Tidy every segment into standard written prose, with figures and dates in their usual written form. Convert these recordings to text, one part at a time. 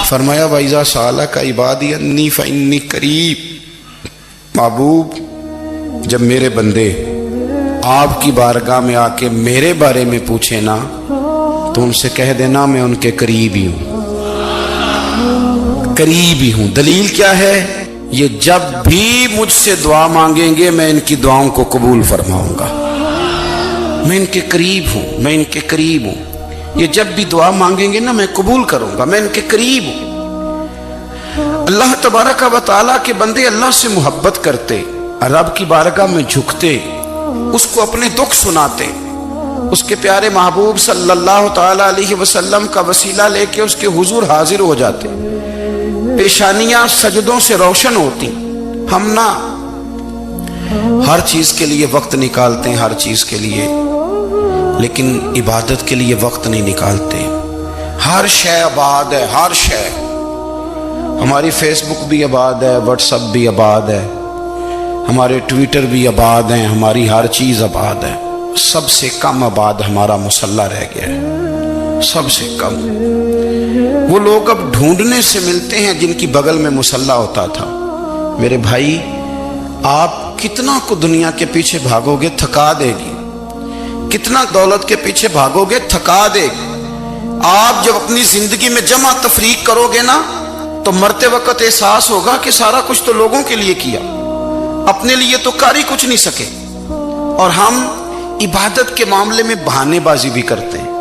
فرمایا وَإِذَا سَأَلَكَ عِبَادِي أَنِّي فَإِنِّي قَرِيب، محبوب جب میرے بندے آپ کی بارگاہ میں آ کے میرے بارے میں پوچھیں نا تو ان سے کہہ دینا میں ان کے قریب ہی ہوں، قریب ہی ہوں۔ دلیل کیا ہے؟ یہ جب بھی مجھ سے دعا مانگیں گے میں ان کی دعاؤں کو قبول فرماؤں گا، میں ان کے قریب ہوں، میں ان کے قریب ہوں۔ یہ جب بھی دعا مانگیں گے نا میں قبول کروں گا، میں ان کے قریب ہوں۔ اللہ تبارک و تعالیٰ کے بندے اللہ سے محبت کرتے، رب کی بارگاہ میں جھکتے، اس کو اپنے دکھ سناتے، اس کے پیارے محبوب صلی اللہ تعالیٰ علیہ وسلم کا وسیلہ لے کے اس کے حضور حاضر ہو جاتے، پیشانیاں سجدوں سے روشن ہوتی۔ ہم نہ ہر چیز کے لیے وقت نکالتے ہیں، ہر چیز کے لیے، لیکن عبادت کے لیے وقت نہیں نکالتے۔ ہر شے آباد ہے، ہر شے، ہماری فیس بک بھی آباد ہے، واٹس ایپ بھی آباد ہے، ہمارے ٹویٹر بھی آباد ہیں، ہماری ہر چیز آباد ہے۔ سب سے کم آباد ہمارا مصلی رہ گیا ہے، سب سے کم۔ وہ لوگ اب ڈھونڈنے سے ملتے ہیں جن کی بغل میں مصلی ہوتا تھا۔ میرے بھائی، آپ کتنا کو دنیا کے پیچھے بھاگو گے تھکا دے گی، کتنا دولت کے پیچھے بھاگو گے تھکا دے گی۔ آپ جب اپنی زندگی میں جمع تفریق کرو گے نا تو مرتے وقت احساس ہوگا کہ سارا کچھ تو لوگوں کے لیے کیا، اپنے لیے تو کر ہی کچھ نہیں سکے۔ اور ہم عبادت کے معاملے میں بہانے بازی بھی کرتے ہیں۔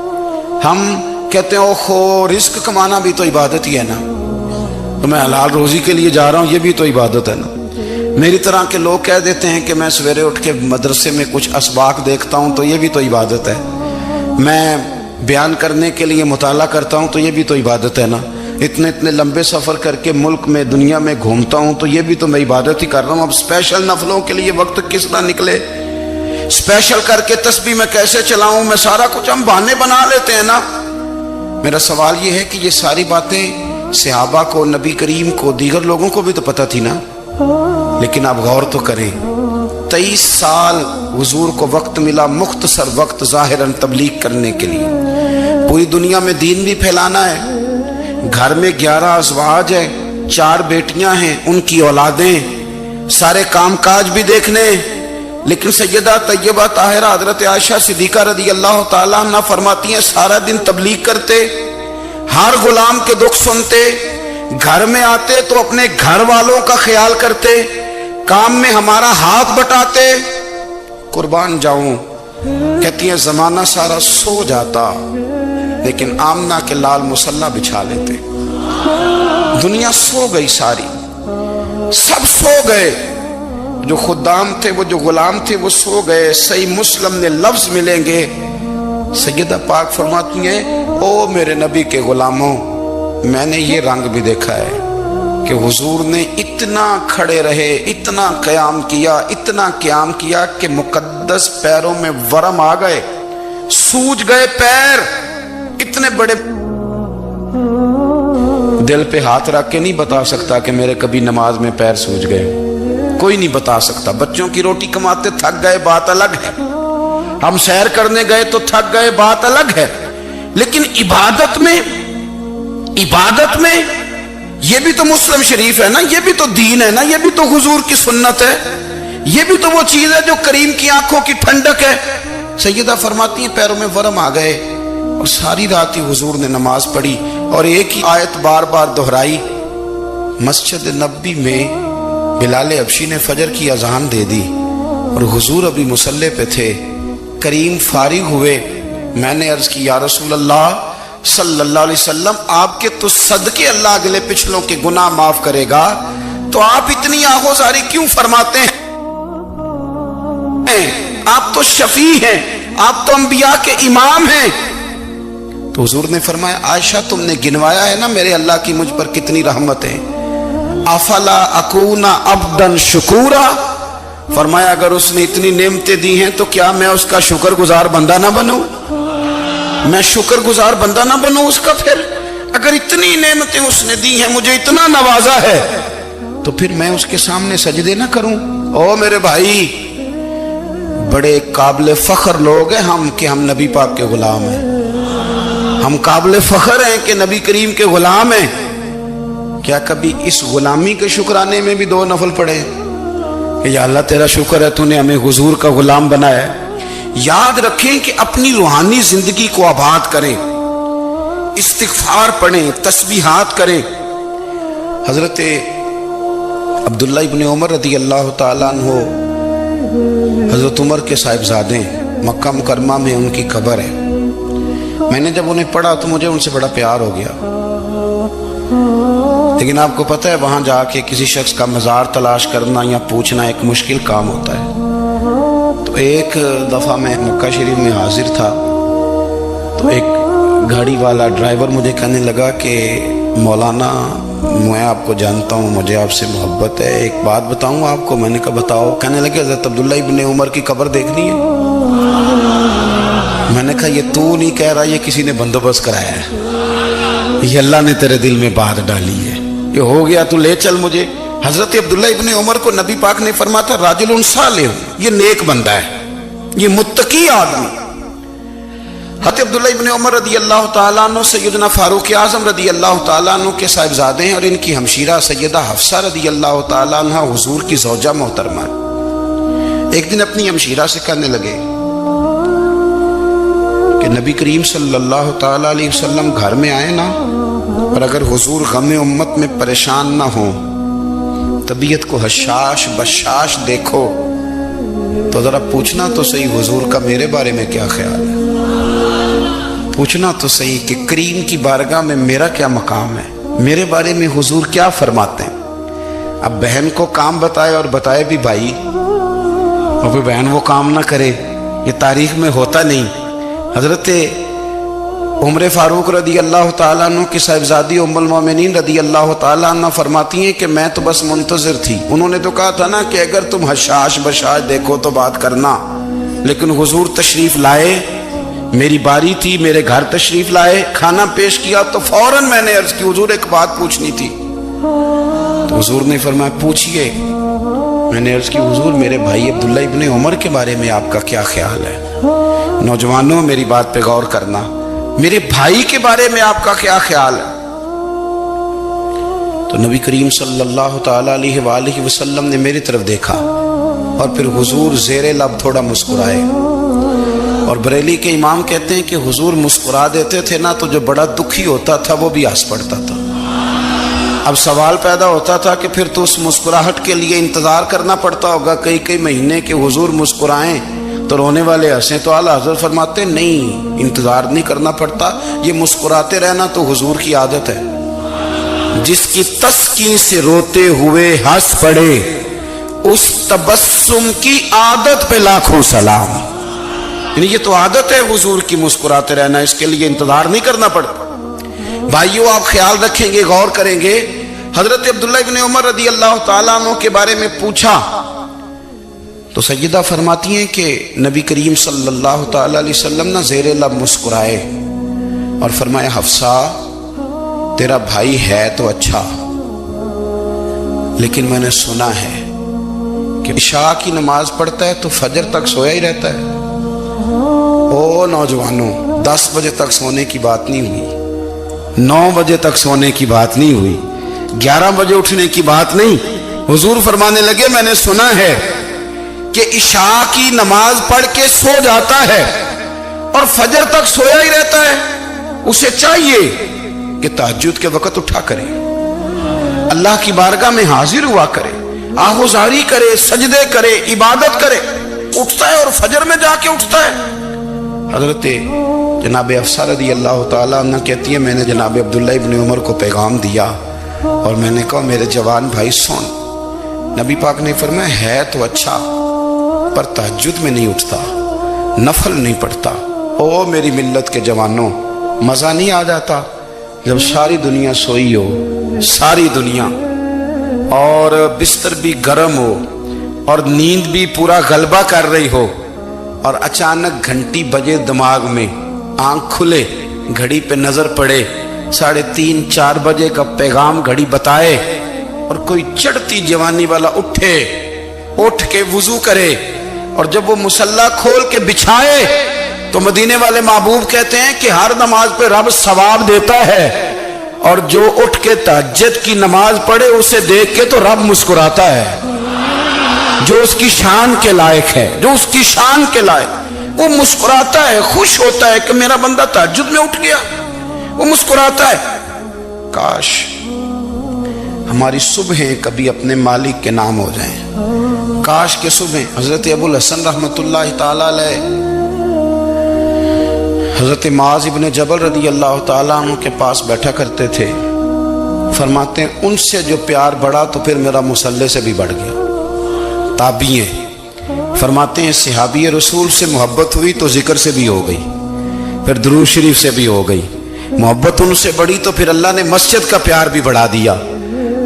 ہم کہتے ہیں اوہو رزق کمانا بھی تو عبادت ہی ہے نا، تو میں حلال روزی کے لیے جا رہا ہوں، یہ بھی تو عبادت ہے نا۔ میری طرح کے لوگ کہہ دیتے ہیں کہ میں سویرے اٹھ کے مدرسے میں کچھ اسباق دیکھتا ہوں تو یہ بھی تو عبادت ہے، میں بیان کرنے کے لیے مطالعہ کرتا ہوں تو یہ بھی تو عبادت ہے نا، اتنے لمبے سفر کر کے ملک میں دنیا میں گھومتا ہوں تو یہ بھی تو میں عبادت ہی کر رہا ہوں۔ اب اسپیشل نفلوں کے لیے وقت کس طرح نکلے، اسپیشل کر کے تسبیح میں کیسے چلاؤں، میں سارا کچھ ہم بہانے بنا لیتے ہیں نا۔ میرا سوال یہ ہے کہ یہ ساری باتیں صحابہ کو، نبی کریم کو، دیگر لوگوں کو بھی تو پتہ تھی نا، لیکن آپ غور تو کریں، 23 سال حضور کو وقت ملا، مختصر وقت ظاہراً تبلیغ کرنے کے لیے، پوری دنیا میں دین بھی پھیلانا ہے۔ گھر میں 11 ازواج ہیں، 4 بیٹیاں ہیں، ان کی اولادیں، سارے کام کاج بھی دیکھنے، لیکن سیدہ طیبہ طاہرہ حضرت عائشہ صدیقہ رضی اللہ تعالیٰ عنہ فرماتی ہیں سارا دن تبلیغ کرتے، ہر غلام کے دکھ سنتے، گھر میں آتے تو اپنے گھر والوں کا خیال کرتے، کام میں ہمارا ہاتھ بٹاتے۔ قربان جاؤں، کہتی ہیں زمانہ سارا سو جاتا لیکن آمنہ کے لال مصلی بچھا لیتے۔ دنیا سو گئی، ساری سب سو گئے، جو خدام تھے، وہ جو غلام تھے وہ سو گئے۔ صحیح مسلم میں لفظ ملیں گے، سیدہ پاک فرماتی ہیں او میرے نبی کے غلاموں، میں نے یہ رنگ بھی دیکھا ہے کہ حضور نے اتنا کھڑے رہے، اتنا قیام کیا، اتنا قیام کیا کہ مقدس پیروں میں ورم آ گئے، سوج گئے پیر، اتنے بڑے۔ دل پہ ہاتھ رکھ کے نہیں بتا سکتا کہ میرے کبھی نماز میں پیر سوج گئے، کوئی نہیں بتا سکتا۔ بچوں کی روٹی کماتے تھک گئے بات الگ ہے، ہم سیر کرنے گئے تو تھک گئے بات الگ ہے، لیکن عبادت میں یہ بھی تو مسلم شریف ہے نا، یہ بھی تو دین ہے نا، یہ بھی تو حضور کی سنت ہے، یہ بھی تو وہ چیز ہے جو کریم کی آنکھوں کی ٹھنڈک ہے۔ سیدہ فرماتی ہیں پیروں میں ورم آ گئے، اور ساری رات ہی حضور نے نماز پڑھی اور ایک ہی آیت بار بار دہرائی۔ مسجد نبوی میں بلال حبشی نے فجر کی اذان دے دی اور حضور ابھی مصلی پہ تھے، کریم فارغ ہوئے، میں نے عرض کی یا رسول اللہ صلی اللہ علیہ وسلم، آپ کے تو صدقے اللہ اگلے پچھلوں کے گناہ معاف کرے گا، تو آپ اتنی آہوزاری کیوں فرماتے ہیں؟ آپ تو شفیع ہیں، آپ تو انبیاء کے امام ہیں۔ تو حضور نے فرمایا عائشہ تم نے گنوایا ہے نا میرے اللہ کی مجھ پر کتنی رحمت ہے، افلا اکون عبدا شکورا، فرمایا اگر اس نے اتنی نعمتیں دی ہیں تو کیا میں اس کا شکر گزار بندہ نہ بنوں، میں شکر گزار بندہ نہ بنوں اس کا؟ پھر اگر اتنی نعمتیں اس نے دی ہیں، مجھے اتنا نوازا ہے، تو پھر میں اس کے سامنے سجدے نہ کروں؟ او میرے بھائی، بڑے قابل فخر لوگ ہیں ہم کہ ہم نبی پاک کے غلام ہیں، ہم قابل فخر ہیں کہ نبی کریم کے غلام ہیں، کیا کبھی اس غلامی کے شکرانے میں بھی 2 نفل پڑھے کہ یا اللہ تیرا شکر ہے تو نے ہمیں حضور کا غلام بنایا ہے؟ یاد رکھیں کہ اپنی روحانی زندگی کو آباد کریں، استغفار پڑھیں، تسبیحات کریں۔ حضرت عبداللہ ابن عمر رضی اللہ تعالیٰ عنہ حضرت عمر کے صاحبزادے، مکہ مکرمہ میں ان کی قبر ہے۔ میں نے جب انہیں پڑھا تو مجھے ان سے بڑا پیار ہو گیا، لیکن آپ کو پتہ ہے وہاں جا کے کسی شخص کا مزار تلاش کرنا یا پوچھنا ایک مشکل کام ہوتا ہے۔ تو ایک دفعہ میں مکہ شریف میں حاضر تھا تو ایک گاڑی والا ڈرائیور مجھے کہنے لگا کہ مولانا میں آپ کو جانتا ہوں، مجھے آپ سے محبت ہے، ایک بات بتاؤں آپ کو؟ میں نے کہا بتاؤ۔ کہنے لگے حضرت عبداللہ ابن عمر کی قبر دیکھنی ہے۔ میں نے کہا یہ تو نہیں کہہ رہا، یہ کسی نے بندوبست کرایا ہے، یہ اللہ نے تیرے دل میں بات ڈالی ہے، یہ ہو گیا تو لے چل مجھے۔ حضرت عبداللہ ابن عمر کو نبی پاک نے فرمایا تھا راجل صالح، یہ نیک بندہ ہے، یہ متقی آدمی۔ حضرت عبداللہ ابن عمر رضی اللہ تعالیٰ عنہ سیدنا فاروق اعظم رضی اللہ تعالیٰ عنہ کے صاحبزادے ہیں، اور ان کی ہمشیرہ سیدہ حفصہ رضی اللہ تعالیٰ عنہ حضور کی زوجہ محترمہ۔ ایک دن اپنی ہمشیرہ سے کہنے لگے کہ نبی کریم صلی اللہ تعالیٰ علیہ وسلم گھر میں آئے نا، اور اگر حضور غم امت میں پریشان نہ ہوں، طبیعت کو حشاش بشاش دیکھو تو ذرا پوچھنا تو صحیح حضور کا میرے بارے میں کیا خیال ہے، پوچھنا تو صحیح کہ کریم کی بارگاہ میں میرا کیا مقام ہے، میرے بارے میں حضور کیا فرماتے ہیں۔ اب بہن کو کام بتائے اور بتائے بھی بھائی، اور پھر بہن وہ کام نہ کرے، یہ تاریخ میں ہوتا نہیں۔ حضرت عمر فاروق رضی اللہ تعالیٰ عنہ کی صاحبزادی ام المومنین رضی اللہ تعالیٰ عنہ فرماتی ہیں کہ میں تو بس منتظر تھی، انہوں نے تو کہا تھا نا کہ اگر تم حشاش بشاش دیکھو تو بات کرنا، لیکن حضور تشریف لائے، میری باری تھی، میرے گھر تشریف لائے، کھانا پیش کیا تو فوراً میں نے عرض کی حضور ایک بات پوچھنی تھی۔ تو حضور نے فرمایا پوچھئے۔ میں نے عرض کی حضور میرے بھائی عبداللہ ابن عمر کے بارے میں آپ کا کیا خیال ہے؟ نوجوانوں میری بات پہ غور کرنا، میرے بھائی کے بارے میں آپ کا کیا خیال ہے؟ تو نبی کریم صلی اللہ تعالیٰ علیہ وآلہ وسلم نے میری طرف دیکھا اور پھر حضور زیر لب تھوڑا مسکرائے، اور بریلی کے امام کہتے ہیں کہ حضور مسکرا دیتے تھے نا تو جو بڑا دکھی ہوتا تھا وہ بھی ہنس پڑتا تھا۔ اب سوال پیدا ہوتا تھا کہ پھر تو اس مسکراہٹ کے لیے انتظار کرنا پڑتا ہوگا کئی مہینے کہ حضور مسکرائیں تو رونے والے ہنسیں، تو اعلیٰ حضرت فرماتے نہیں، انتظار نہیں کرنا پڑتا، یہ مسکراتے رہنا تو حضور کی عادت ہے۔ جس کی تسکین سے روتے ہوئے ہنس پڑے اس تبسم کی عادت پہ لاکھوں سلام۔ یعنی یہ تو عادت ہے حضور کی مسکراتے رہنا، اس کے لیے انتظار نہیں کرنا پڑتا۔ بھائیو آپ خیال رکھیں گے، غور کریں گے، حضرت عبداللہ ابن عمر رضی اللہ تعالیٰ عنہ کے بارے میں پوچھا تو سیدہ فرماتی ہیں کہ نبی کریم صلی اللہ تعالیٰ علیہ وسلم نہ زیر لب مسکرائے اور فرمایا حفصہ تیرا بھائی ہے تو اچھا، لیکن میں نے سنا ہے کہ عشاء کی نماز پڑھتا ہے تو فجر تک سویا ہی رہتا ہے۔ او نوجوانوں، 10 بجے تک سونے کی بات نہیں ہوئی، 9 بجے تک سونے کی بات نہیں ہوئی، 11 بجے اٹھنے کی بات نہیں۔ حضور فرمانے لگے میں نے سنا ہے کہ عشاء کی نماز پڑھ کے سو جاتا ہے اور فجر تک سویا ہی رہتا ہے، اسے چاہیے کہ تہجد کے وقت اٹھا کرے، اللہ کی بارگاہ میں حاضر ہوا کرے، آہوزاری کرے، سجدے کرے، عبادت کرے، اٹھتا ہے اور فجر میں جا کے اٹھتا ہے۔ حضرت جناب حفصہ رضی اللہ تعالیٰ عنہ کہتی ہے میں نے جناب عبداللہ ابن عمر کو پیغام دیا اور میں نے کہا میرے جوان بھائی سن، نبی پاک نے فرمایا ہے تو اچھا پر تہجد میں نہیں اٹھتا، نفل نہیں پڑھتا۔ او میری ملت کے جوانوں، مزہ نہیں آ جاتا جب ساری دنیا سوئی ہو، ساری دنیا، اور بستر بھی گرم ہو اور نیند بھی پورا غلبہ کر رہی ہو، اور اچانک گھنٹی بجے دماغ میں، آنکھ کھلے، گھڑی پہ نظر پڑے، 3:30 4 بجے کا پیغام گھڑی بتائے، اور کوئی چڑھتی جوانی والا اٹھ کے وضو کرے، اور جب وہ مصلی کھول کے بچھائے تو مدینے والے محبوب کہتے ہیں کہ ہر نماز پہ رب ثواب دیتا ہے، اور جو اٹھ کے تہجد کی نماز پڑھے اسے دیکھ کے تو رب مسکراتا ہے، جو اس کی شان کے لائق ہے، جو اس کی شان کے لائق، وہ مسکراتا ہے، خوش ہوتا ہے کہ میرا بندہ تہجد میں اٹھ گیا، وہ مسکراتا ہے۔ کاش ہماری صبحیں کبھی اپنے مالک کے نام ہو جائیں، کاش کے صبح۔ حضرت ابو الحسن رحمۃ اللہ تعالی علیہ حضرت معاذ ابن جبل رضی اللہ تعالیٰ عنہ کے پاس بیٹھا کرتے تھے، فرماتے ہیں ان سے جو پیار بڑھا تو پھر میرا مصلی سے بھی بڑھ گیا۔ تابعی ہیں، فرماتے ہیں صحابی رسول سے محبت ہوئی تو ذکر سے بھی ہو گئی، پھر درود شریف سے بھی ہو گئی، محبت ان سے بڑھی تو پھر اللہ نے مسجد کا پیار بھی بڑھا دیا۔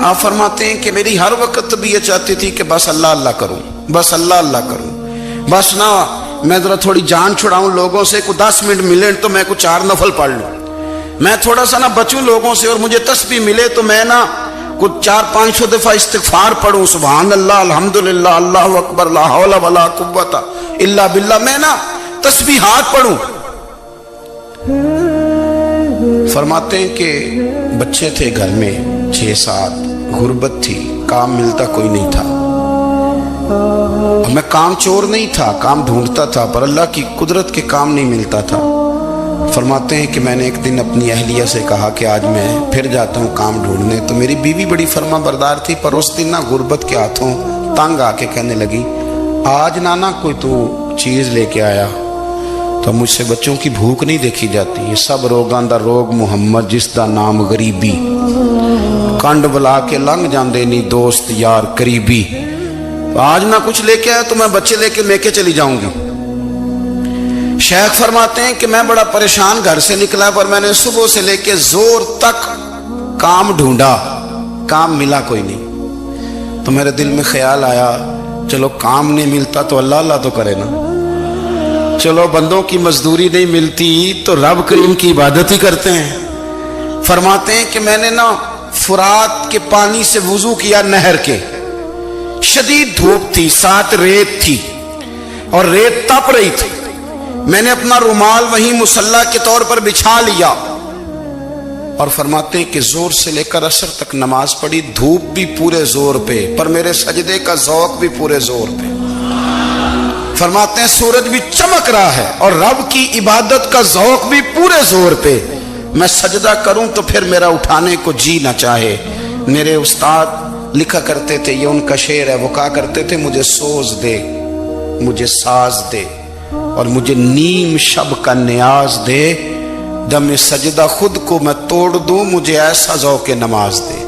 آپ فرماتے ہیں کہ میری ہر وقت بھی یہ چاہتی تھی کہ بس اللہ اللہ کروں، بس اللہ اللہ کروں، بس نہ میں ذرا تھوڑی جان چھڑاؤں لوگوں سے، کوئی 10 منٹ ملے تو میں کچھ 4 نفل پڑھ لوں، میں تھوڑا سا نہ بچوں لوگوں سے، اور مجھے تسبیح ملے تو میں نہ کچھ 400-500 دفعہ استغفار پڑھوں، سبحان اللہ، الحمدللہ، اللہ اکبر، لا حول ولا قوت الا باللہ، میں نہ تسبیحات پڑھوں۔ فرماتے ہیں کہ بچے تھے گھر میں 6-7، غربت تھی، کام ملتا کوئی نہیں تھا، میں کام چور نہیں تھا، کام ڈھونڈتا تھا، پر اللہ کی قدرت کے کام نہیں ملتا تھا۔ فرماتے ہیں کہ میں نے ایک دن اپنی اہلیہ سے کہا کہ آج میں پھر جاتا ہوں کام ڈھونڈنے، تو میری بیوی بڑی فرما بردار تھی، پر اس دن نہ غربت کے ہاتھوں تنگ آ کے کہنے لگی آج نانا کوئی تو چیز لے کے آیا، تو مجھ سے بچوں کی بھوک نہیں دیکھی جاتی، یہ سب روگاں دا روگ محمد جس دا نام غریبی، کنڈ بلا کے لنگ جاندے نہیں دوست یار قریبی، آج نہ کچھ لے کے آیا تو میں بچے لے کے میکے چلی جاؤں گی۔ شیخ فرماتے ہیں کہ میں بڑا پریشان گھر سے نکلا، پر میں نے صبح سے لے کے زور تک کام ڈھونڈا، کام ملا کوئی نہیں، تو میرے دل میں خیال آیا چلو کام نہیں ملتا تو اللہ اللہ تو کرے نا، چلو بندوں کی مزدوری نہیں ملتی تو رب کریم کی عبادت ہی کرتے ہیں۔ فرماتے ہیں کہ میں نے نا فرات کے پانی سے وضو کیا، نہر کے، شدید دھوپ تھی، ساتھ ریت تھی اور ریت تپ رہی تھی، میں نے اپنا رومال وہیں مصلی کے طور پر بچھا لیا، اور فرماتے ہیں کہ زور سے لے کر عصر تک نماز پڑھی، دھوپ بھی پورے زور پہ، پر میرے سجدے کا ذوق بھی پورے زور پہ۔ فرماتے ہیں سورج بھی چمک رہا ہے اور رب کی عبادت کا ذوق بھی پورے زور پہ، میں سجدہ کروں تو پھر میرا اٹھانے کو جی نہ چاہے۔ میرے استاد لکھا کرتے تھے، یہ ان کا شعر ہے، وہ کہا کرتے تھے مجھے سوز دے، مجھے ساز دے، اور مجھے نیم شب کا نیاز دے، دم سجدہ خود کو میں توڑ دوں، مجھے ایسا ذوق نماز دے،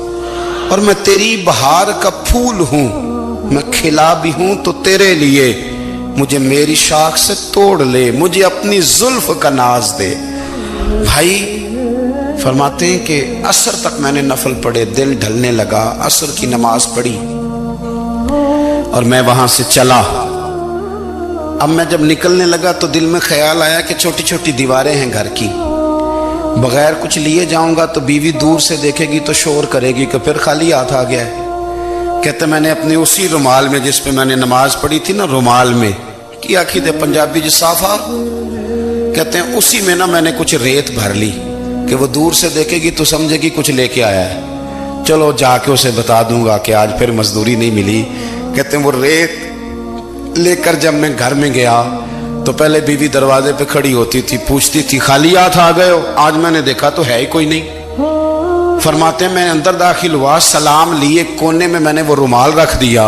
اور میں تیری بہار کا پھول ہوں، میں کھلا بھی ہوں تو تیرے لیے، مجھے میری شاخ سے توڑ لے، مجھے اپنی زلف کا ناز دے۔ بھائی فرماتے ہیں کہ عصر تک میں نے نفل پڑھے، دل ڈھلنے لگا، عصر کی نماز پڑھی اور میں وہاں سے چلا۔ اب میں جب نکلنے لگا تو دل میں خیال آیا کہ چھوٹی چھوٹی دیواریں ہیں گھر کی، بغیر کچھ لیے جاؤں گا تو بیوی دور سے دیکھے گی تو شور کرے گی کہ پھر خالی ہاتھ آ گیا ہے۔ کہتے میں نے اپنے اسی رومال میں جس پہ میں نے نماز پڑھی تھی نا، رومال میں کی آخی دے پنجابی جسافہ، کہتے ہیں اسی میں نا میں نے کچھ ریت بھر لی کہ وہ دور سے دیکھے گی تو سمجھے گی کچھ لے کے آیا ہے، چلو جا کے اسے بتا دوں گا کہ آج پھر مزدوری نہیں ملی۔ کہتے ہیں وہ ریت لے کر جب میں گھر میں گیا تو پہلے بیوی دروازے پہ کھڑی ہوتی تھی، پوچھتی تھی خالی ہاتھ آ گئے ہو؟ آج میں نے دیکھا تو ہے ہی کوئی نہیں۔ فرماتے ہیں میں اندر داخل ہوا، سلام لیے، کونے میں میں نے وہ رومال رکھ دیا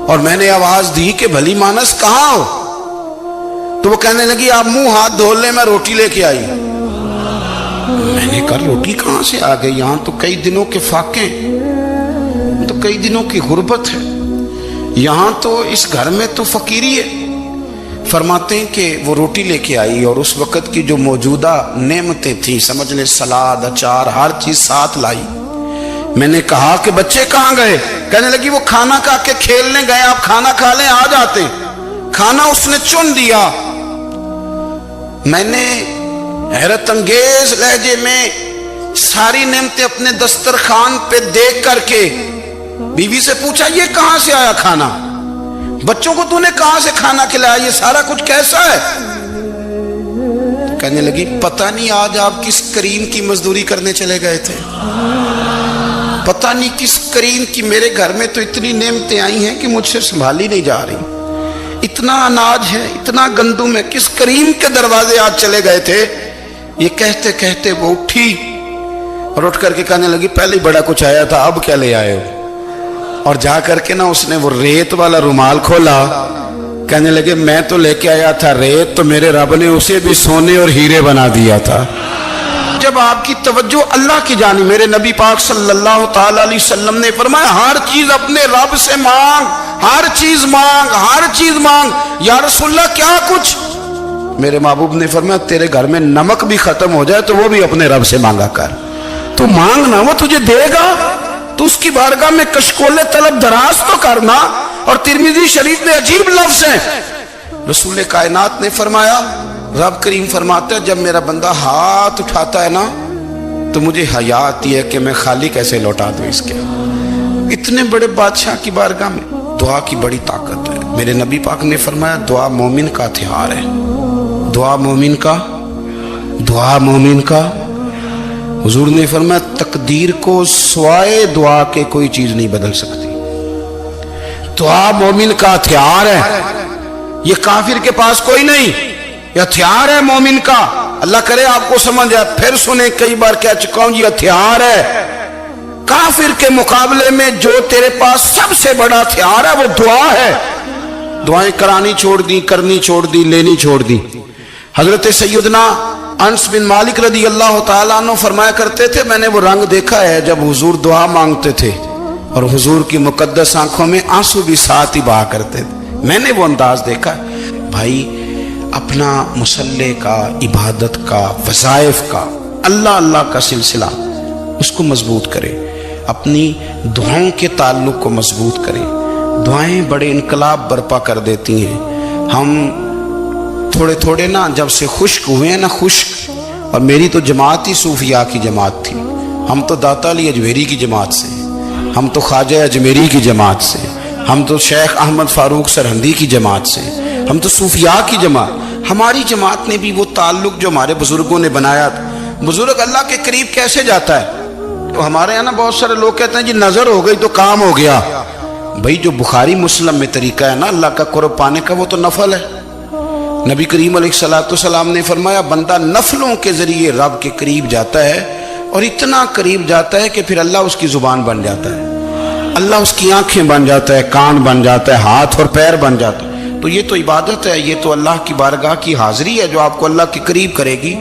اور میں نے آواز دی کہ بھلی مانس کہاں ہو؟ تو وہ کہنے لگی آپ منہ ہاتھ دھو لیں، میں روٹی لے کے آئی۔ میں نے کہا روٹی کہاں سے آ گئی؟ یہاں تو کئی دنوں کے فاقے، تو کئی دنوں کی غربت ہے، یہاں تو اس گھر میں تو فقیری ہے۔ فرماتے ہیں کہ وہ روٹی لے کے آئی اور اس وقت کی جو موجودہ نعمتیں تھیں، سمجھ لیں سلاد، اچار، ہر چیز ساتھ لائی۔ میں نے کہا کہ بچے کہاں گئے؟ کہنے لگی وہ کھانا کھا کے کھیلنے گئے، آپ کھانا کھا لیں آ جاتے۔ کھانا اس نے چن دیا۔ میں نے حیرت انگیز لہجے میں ساری نعمتیں اپنے دسترخوان پہ دیکھ کر کے بیوی سے پوچھا یہ کہاں سے آیا کھانا؟ بچوں کو تو نے کہاں سے کھانا کھلایا؟ یہ سارا کچھ کیسا ہے؟ کہنے لگی پتہ نہیں آج آپ کس کریم کی مزدوری کرنے چلے گئے تھے، پتہ نہیں کس کریم کی، میرے گھر میں تو اتنی نعمتیں آئی ہیں کہ مجھ سے سنبھالی نہیں جا رہی، اتنا اناج ہے، اتنا گندم ہے، کس کریم کے دروازے آج چلے گئے تھے؟ یہ کہتے کہتے وہ اٹھی اور اٹھ کر کے کہنے لگی پہلے بڑا کچھ آیا تھا، اب کیا لے آئے ہو؟ اور جا کر کے نا اس نے وہ ریت والا رومال کھولا، کہنے لگے میں تو لے کے آیا تھا ریت، تو میرے رب نے اسے بھی سونے اور ہیرے بنا دیا تھا۔ جب آپ کی توجہ اللہ کی جانب، میرے نبی پاک صلی اللہ تعالی علیہ وسلم نے فرمایا ہر چیز اپنے رب سے مانگ، ہر چیز مانگ، ہر چیز مانگ۔ یا رسول اللہ کیا کچھ؟ میرے محبوب نے فرمایا تیرے گھر میں نمک بھی ختم ہو جائے تو وہ بھی اپنے رب سے مانگا کر، تو مانگنا وہ تجھے دے گا، تو اس کی بارگاہ میں کشکول طلب دراز تو کرنا۔ اور ترمذی شریف میں عجیب لفظ ہے، رسول کائنات نے فرمایا، رب کریم فرماتا ہے جب میرا بندہ ہاتھ اٹھاتا ہے نا تو مجھے حیا آتی ہے کہ میں خالی کیسے لوٹا دوں اس کے۔ اتنے بڑے بادشاہ کی بارگاہ میں دعا کی بڑی طاقت ہے۔ میرے نبی پاک نے فرمایا دعا مومن کا ہتھیار ہے، دعا مومن کا، دعا مومن کا۔ حضور نے فرمایا تقدیر کو سوائے دعا کے کوئی چیز نہیں بدل سکتی، دعا مومن کا ہتھیار ہے، یہ کافر کے پاس کوئی نہیں، یہ ہتھیار ہے مومن کا۔ اللہ کرے آپ کو سمجھ آئے، پھر سنیں، کئی بار کہہ چکا ہوں یہ ہتھیار ہے۔ کافر کے مقابلے میں جو تیرے پاس سب سے بڑا ہتھیار ہے وہ دعا ہے۔ دعائیں کرانی چھوڑ دی، کرنی چھوڑ دی، لینی چھوڑ دی۔ حضرت سیدنا انس بن مالک رضی اللہ تعالیٰ عنہ فرمایا کرتے تھے میں نے وہ رنگ دیکھا ہے جب حضور دعا مانگتے تھے اور حضور کی مقدس آنکھوں میں آنسو بھی ساتھ ہی بہا کرتے تھے، میں نے وہ انداز دیکھا۔ بھائی اپنا مصلی کا، عبادت کا، وظائف کا، اللہ اللہ کا سلسلہ اس کو مضبوط کرے، اپنی دعاؤں کے تعلق کو مضبوط کرے۔ دعائیں بڑے انقلاب برپا کر دیتی ہیں۔ ہم تھوڑے تھوڑے نا جب سے خشک ہوئے ہیں نا، خشک، اور میری تو جماعت ہی صوفیاء کی جماعت تھی، ہم تو داتا علی اجمیری کی جماعت سے، ہم تو خواجہ اجمیری کی جماعت سے، ہم تو شیخ احمد فاروق سرہندی کی جماعت سے، ہم تو صوفیاء کی جماعت۔ ہماری جماعت نے بھی وہ تعلق جو ہمارے بزرگوں نے بنایا تھا۔ بزرگ اللہ کے قریب کیسے جاتا ہے؟ تو ہمارے یہاں نا بہت سارے لوگ کہتے ہیں جی نظر ہو گئی تو کام ہو گیا۔ بھائی جو بخاری مسلم میں طریقہ ہے نا اللہ کا قرب پانے کا وہ تو نفل ہے۔ نبی کریم علیہ السلام نے فرمایا بندہ نفلوں کے ذریعے رب کے قریب جاتا ہے، اور اتنا قریب جاتا ہے کہ پھر اللہ اس کی زبان بن جاتا ہے، اللہ اس کی آنکھیں بن جاتا ہے، کان بن جاتا ہے، ہاتھ اور پیر بن جاتا ہے۔ تو یہ تو عبادت ہے، یہ تو اللہ کی بارگاہ کی حاضری ہے جو آپ کو اللہ کے قریب کرے گی۔